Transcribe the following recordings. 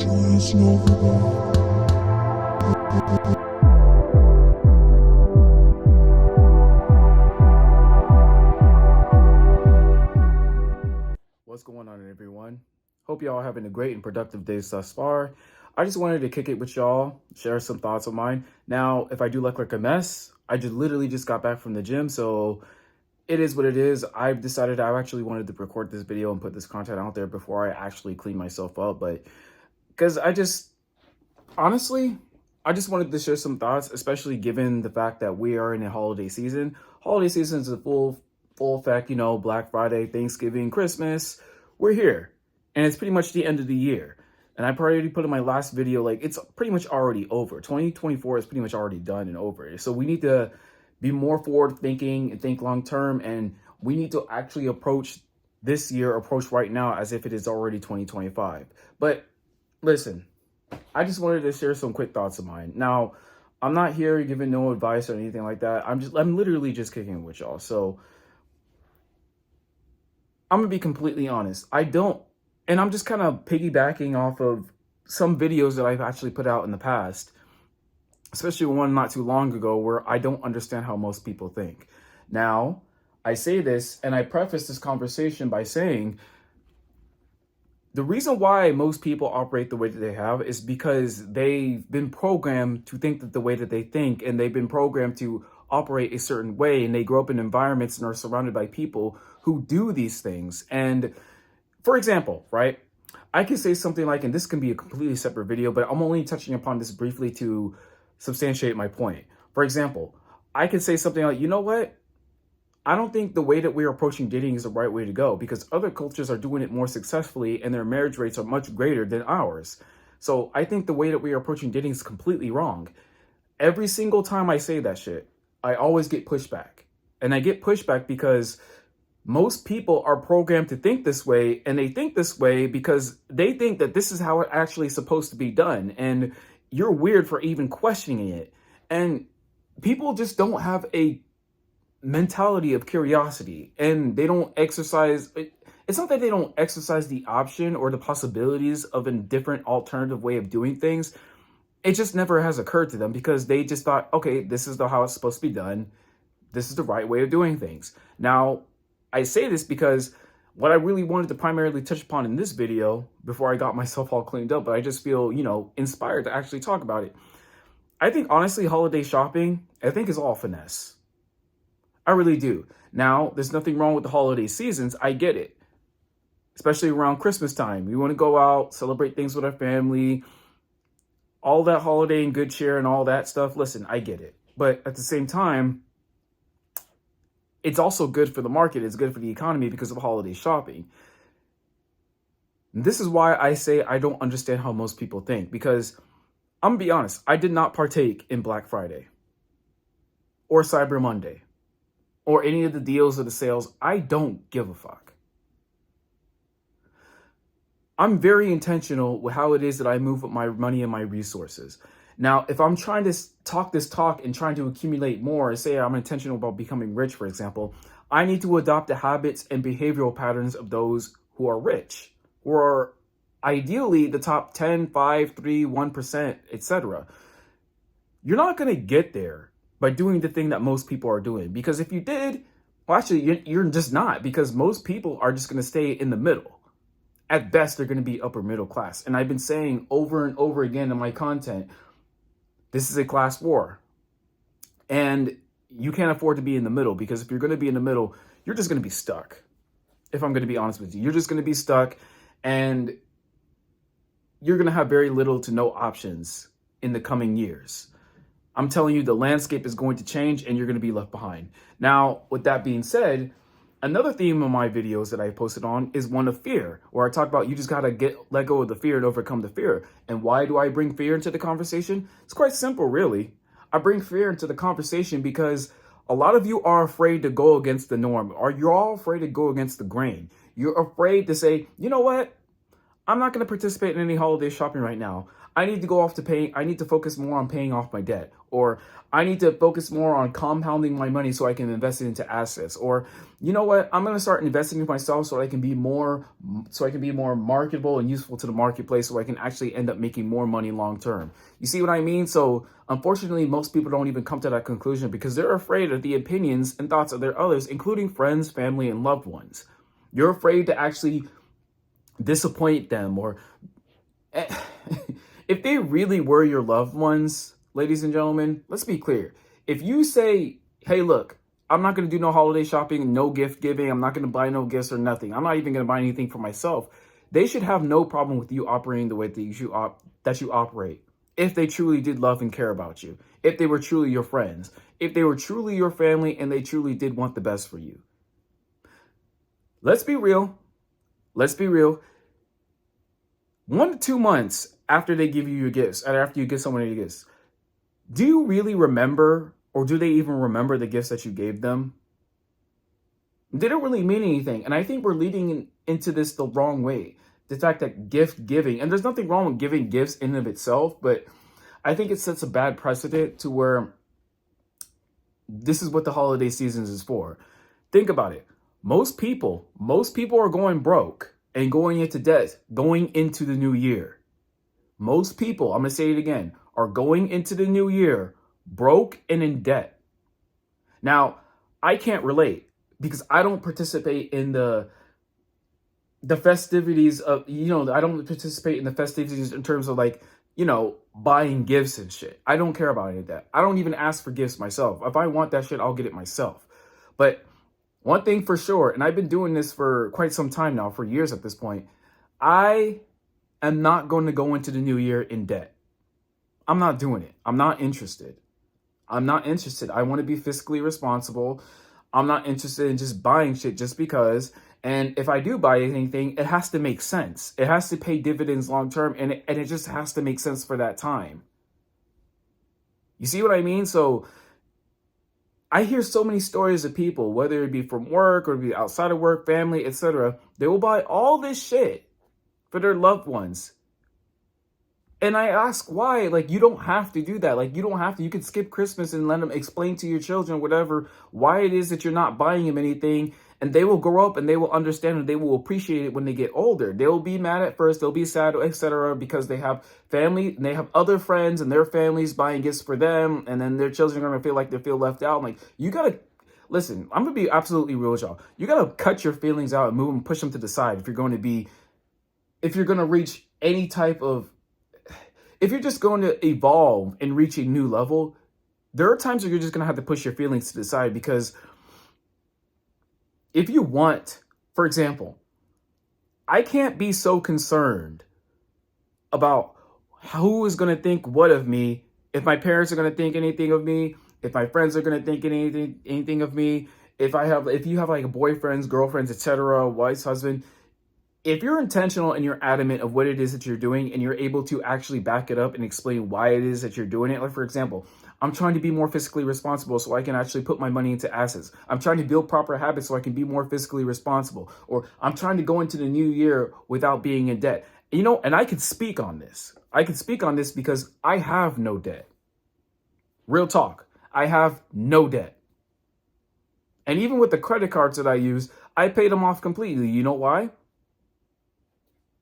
What's going on, everyone? Hope y'all having a great and productive day thus far. I just wanted to kick it with y'all, share some thoughts of mine. Now, if I do look like a mess, I just literally just got back from the gym, so it is what it is. I've decided I actually wanted to record this video and put this content out there before I actually clean myself up, but because honestly, I just wanted to share some thoughts, especially given the fact that we are in a holiday season. Holiday season is a full effect, Black Friday, Thanksgiving, Christmas. We're here, and it's pretty much the end of the year. And I already put in my last video, like, it's pretty much already over. 2024 is pretty much already done and over. So we need to be more forward thinking and think long term, and we need to actually approach right now as if it is already 2025. But listen, I just wanted to share some quick thoughts of mine. Now, I'm not here giving no advice or anything like that. I'm literally just kicking it with y'all. So I'm gonna be completely honest. And I'm just kind of piggybacking off of some videos that I've actually put out in the past, especially one not too long ago where I don't understand how most people think. Now, I say this and I preface this conversation by saying the reason why most people operate the way that they have is because they've been programmed to think that the way that they think, and they've been programmed to operate a certain way, and they grow up in environments and are surrounded by people who do these things. And for example, right, I can say something like, and this can be a completely separate video, but I'm only touching upon this briefly to substantiate my point. For example, I could say something like, you know what? I don't think the way that we're approaching dating is the right way to go, because other cultures are doing it more successfully and their marriage rates are much greater than ours. So I think the way that we are approaching dating is completely wrong. Every single time I say that shit, I always get pushback. And I get pushback because most people are programmed to think this way, and they think this way because they think that this is how it actually is supposed to be done. And you're weird for even questioning it. And people just don't have a mentality of curiosity, and they don't exercise. It's not that they don't exercise the option or the possibilities of a different alternative way of doing things. It just never has occurred to them because they just thought, okay, this is how it's supposed to be done. This is the right way of doing things. Now, I say this because what I really wanted to primarily touch upon in this video before I got myself all cleaned up, but I just feel, inspired to actually talk about it. I think, honestly, holiday shopping, I think is all finesse. I really do. Now, there's nothing wrong with the holiday seasons. I get it. Especially around Christmas time. We want to go out, celebrate things with our family, all that holiday and good cheer and all that stuff. Listen, I get it. But at the same time, it's also good for the market. It's good for the economy because of holiday shopping. And this is why I say I don't understand how most people think. Because I'm going to be honest, I did not partake in Black Friday or Cyber Monday or any of the deals or the sales. I don't give a fuck. I'm very intentional with how it is that I move with my money and my resources. Now, if I'm trying to talk this talk and trying to accumulate more, say I'm intentional about becoming rich, for example, I need to adopt the habits and behavioral patterns of those who are rich, who are ideally the top 10, 5, 3, 1%, etc. You're not going to get there by doing the thing that most people are doing. Because if you did, well, actually, you're just not, because most people are just going to stay in the middle. At best, they're going to be upper middle class. And I've been saying over and over again in my content, this is a class war. And you can't afford to be in the middle, because if you're going to be in the middle, you're just going to be stuck. If I'm going to be honest with you, you're just going to be stuck, and you're going to have very little to no options in the coming years. I'm telling you, the landscape is going to change and you're going to be left behind. Now, with that being said, another theme of my videos that I posted on is one of fear, where I talk about you just got to let go of the fear and overcome the fear. And why do I bring fear into the conversation? It's quite simple, really. I bring fear into the conversation because a lot of you are afraid to go against the norm, or you're all afraid to go against the grain. You're afraid to say, you know what? I'm not going to participate in any holiday shopping right now. I need to go off to pay. I need to focus more on paying off my debt, or I need to focus more on compounding my money so I can invest it into assets. Or, you know what? I'm going to start investing in myself so I can be more marketable and useful to the marketplace, so I can actually end up making more money long term. You see what I mean? So unfortunately, most people don't even come to that conclusion because they're afraid of the opinions and thoughts of their others, including friends, family, and loved ones. You're afraid to actually disappoint them, or if they really were your loved ones, ladies and gentlemen, let's be clear. If you say, hey, look, I'm not going to do no holiday shopping, no gift giving, I'm not going to buy no gifts or nothing, I'm not even going to buy anything for myself, they should have no problem with you operating the way that you operate. If they truly did love and care about you, if they were truly your friends, if they were truly your family, and they truly did want the best for you. Let's be real. Let's be real. 1 to 2 months after they give you your gifts, and after you give someone your gifts, do you really remember, or do they even remember the gifts that you gave them? They don't really mean anything. And I think we're leading into this the wrong way. The fact that gift giving, and there's nothing wrong with giving gifts in and of itself, but I think it sets a bad precedent to where this is what the holiday seasons is for. Think about it. Most people are going broke and going into debt going into the new year. Most people, I'm going to say it again, are going into the new year broke and in debt. Now, I can't relate because I don't participate in the festivities of, I don't participate in the festivities in terms of like, buying gifts and shit. I don't care about any of that. I don't even ask for gifts myself. If I want that shit, I'll get it myself. But one thing for sure, and I've been doing this for quite some time now, for years at this point, I am not going to go into the new year in debt. I'm not doing it. I'm not interested. I want to be fiscally responsible. I'm not interested in just buying shit just because. And if I do buy anything, it has to make sense. It has to pay dividends long term, and it just has to make sense for that time. You see what I mean? So I hear so many stories of people, whether it be from work or be outside of work, family, etc. They will buy all this shit for their loved ones. And I ask why. Like, you don't have to do that. Like, you don't have to. You can skip Christmas and let them explain to your children whatever, why it is that you're not buying them anything. And they will grow up and they will understand and they will appreciate it when they get older. They will be mad at first. They'll be sad, etc. because they have family and they have other friends and their families buying gifts for them. And then their children are going to feel like they feel left out. I'm like, you got to listen. I'm going to be absolutely real with y'all. You got to cut your feelings out and move them, push them to the side. If you're going to reach any type of, if you're just going to evolve and reach a new level, there are times where you're just going to have to push your feelings to the side, because if you want, for example, I can't be so concerned about who is going to think what of me, if my parents are going to think anything of me, if my friends are going to think anything of me, if you have like boyfriends, girlfriends, etc., wife, husband. If you're intentional and you're adamant of what it is that you're doing and you're able to actually back it up and explain why it is that you're doing it. Like, for example, I'm trying to be more fiscally responsible so I can actually put my money into assets. I'm trying to build proper habits so I can be more fiscally responsible. Or I'm trying to go into the new year without being in debt. And I could speak on this. I could speak on this because I have no debt. Real talk. I have no debt. And even with the credit cards that I use, I paid them off completely. You know why?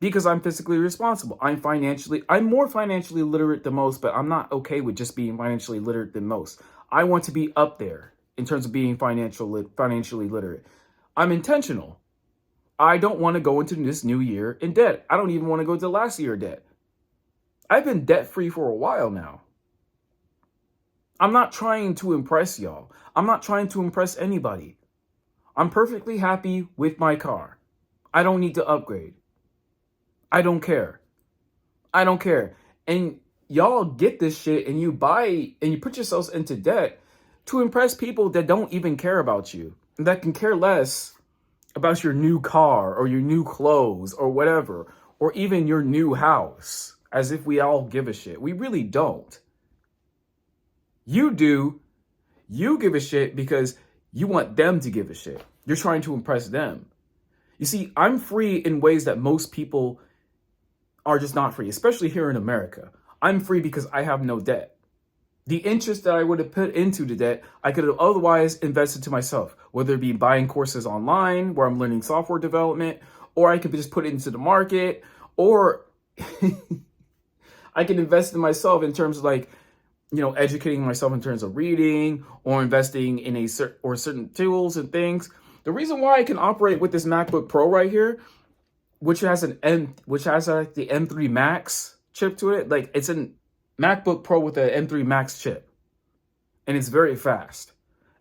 Because I'm fiscally responsible. I'm more financially literate than most, but I'm not okay with just being financially literate than most. I want to be up there in terms of being financially literate. I'm intentional. I don't want to go into this new year in debt. I don't even want to go to last year in debt. I've been debt-free for a while now. I'm not trying to impress y'all. I'm not trying to impress anybody. I'm perfectly happy with my car. I don't need to upgrade. I don't care. And y'all get this shit and you buy and you put yourselves into debt to impress people that don't even care about you, that can care less about your new car or your new clothes or whatever, or even your new house, as if we all give a shit. We really don't. You do. You give a shit because you want them to give a shit. You're trying to impress them. You see, I'm free in ways that most people are just not free, especially here in America. I'm free because I have no debt. The interest that I would have put into the debt, I could have otherwise invested to myself, whether it be buying courses online where I'm learning software development, or I could just put it into the market, or I can invest in myself in terms of like, educating myself in terms of reading or investing in certain tools and things. The reason why I can operate with this MacBook Pro right here, which has the M3 Max chip to it, like it's a MacBook Pro with an M3 Max chip, and it's very fast.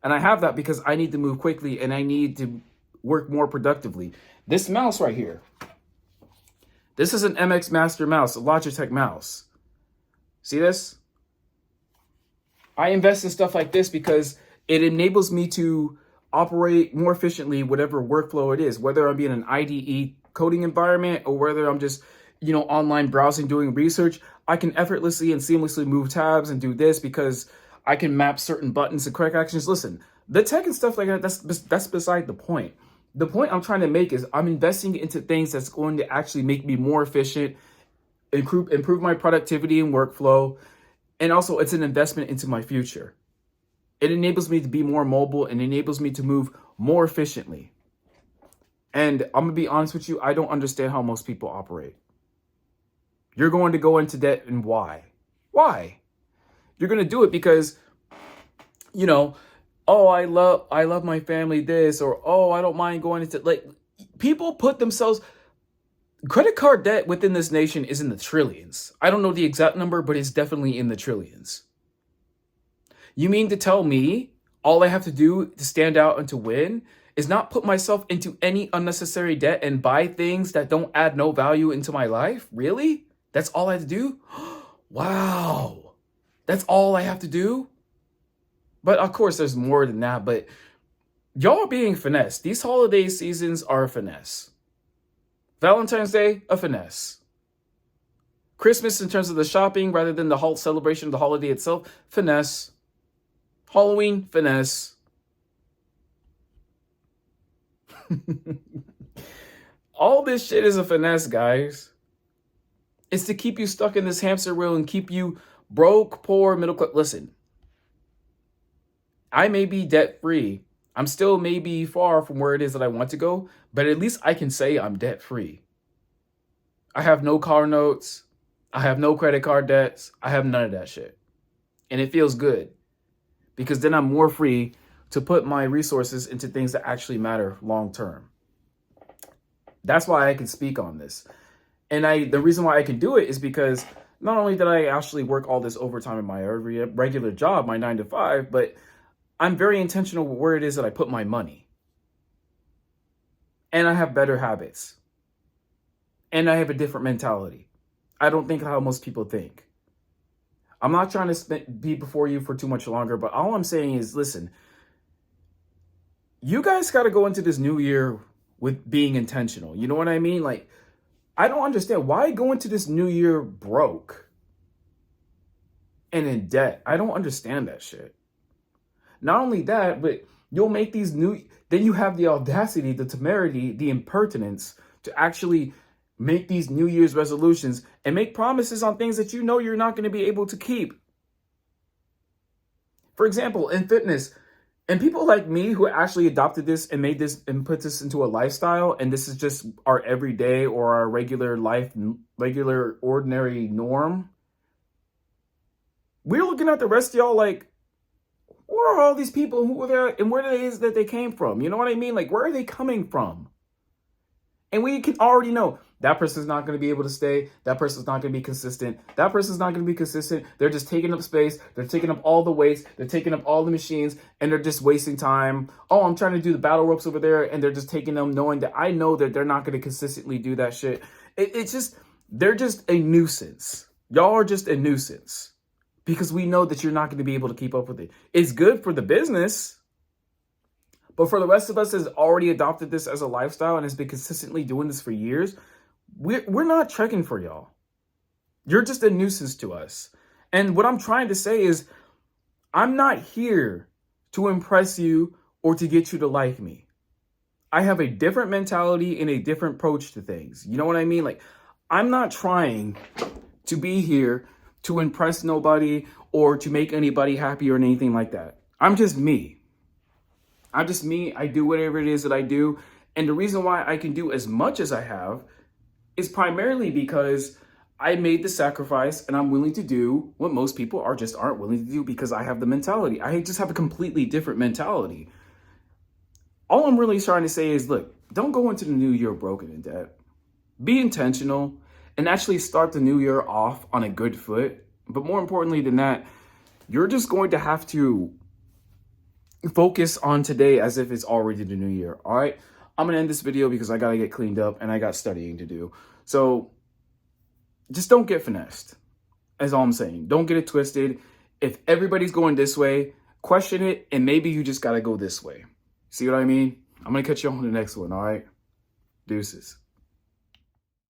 And I have that because I need to move quickly and I need to work more productively. This mouse right here, this is an MX Master mouse, a Logitech mouse. See this? I invest in stuff like this because it enables me to operate more efficiently, whatever workflow it is, whether I'm in an IDE coding environment or whether I'm just, online browsing, doing research. I can effortlessly and seamlessly move tabs and do this because I can map certain buttons to correct actions. Listen, the tech and stuff like that, that's beside the point. The point I'm trying to make is I'm investing into things that's going to actually make me more efficient, improve my productivity and workflow. And also, it's an investment into my future. It enables me to be more mobile and enables me to move more efficiently. And I'm going to be honest with you, I don't understand how most people operate. You're going to go into debt, and why? Why? You're going to do it because, oh, I love my family this, or oh, I don't mind going into, like, people put themselves. Credit card debt within this nation is in the trillions. I don't know the exact number, but it's definitely in the trillions. You mean to tell me all I have to do to stand out and to win is not put myself into any unnecessary debt and buy things that don't add no value into my life? Really? That's all I have to do? Wow. That's all I have to do? But of course, there's more than that. But y'all are being finessed. These holiday seasons are a finesse. Valentine's Day, a finesse. Christmas, in terms of the shopping, rather than the whole celebration of the holiday itself, finesse. Halloween, finesse. All this shit is a finesse, guys. It's to keep you stuck in this hamster wheel and keep you broke, poor, middle class. Listen, I may be debt free. I'm still maybe far from where it is that I want to go, but at least I can say I'm debt free. I have no car notes. I have no credit card debts. I have none of that shit. And it feels good because then I'm more free to put my resources into things that actually matter long term. That's why I can speak on this. And the reason why I can do it is because not only did I actually work all this overtime in my regular job, my 9 to 5, but I'm very intentional with where it is that I put my money. And I have better habits. And I have a different mentality. I don't think how most people think. I'm not trying to be before you for too much longer, but all I'm saying is, listen, you guys got to go into this new year with being intentional. You know what I mean? Like, I don't understand why go into this new year broke and in debt. I don't understand that shit. Not only that, but you'll make then you have the audacity, the temerity, the impertinence to actually make these New Year's resolutions and make promises on things that you know you're not going to be able to keep. For example, in fitness, and people like me who actually adopted this and made this and put this into a lifestyle, and this is just our everyday or our regular life, regular ordinary norm. We're looking at the rest of y'all like, where are all these people? Who are there? And where is that they came from? You know what I mean? Like, where are they coming from? And we can already know that person's not going to be able to stay. That person's not going to be consistent. That person's not going to be consistent. They're just taking up space. They're taking up all the weights. They're taking up all the machines, and they're just wasting time. Oh, I'm trying to do the battle ropes over there, and they're just taking them, knowing that I know that they're not going to consistently do that shit. It's just, they're just a nuisance. Y'all are just a nuisance because we know that you're not going to be able to keep up with it. It's good for the business. But for the rest of us that's already adopted this as a lifestyle and has been consistently doing this for years, we're not trekking for y'all. You're just a nuisance to us. And what I'm trying to say is, I'm not here to impress you or to get you to like me. I have a different mentality and a different approach to things. You know what I mean? Like, I'm not trying to be here to impress nobody or to make anybody happy or anything like that. I'm just me. I'm just me. I do whatever it is that I do. And the reason why I can do as much as I have is primarily because I made the sacrifice and I'm willing to do what most people aren't willing to do because I have the mentality. I just have a completely different mentality. All I'm really trying to say is, look, don't go into the new year broken in debt. Be intentional and actually start the new year off on a good foot. But more importantly than that, you're just going to have to focus on today as if it's already the new year. All right. I'm going to end this video because I got to get cleaned up and I got studying to do. So just don't get finessed. That's all I'm saying. Don't get it twisted. If everybody's going this way, question it. And maybe you just got to go this way. See what I mean? I'm going to catch you on the next one. All right. Deuces.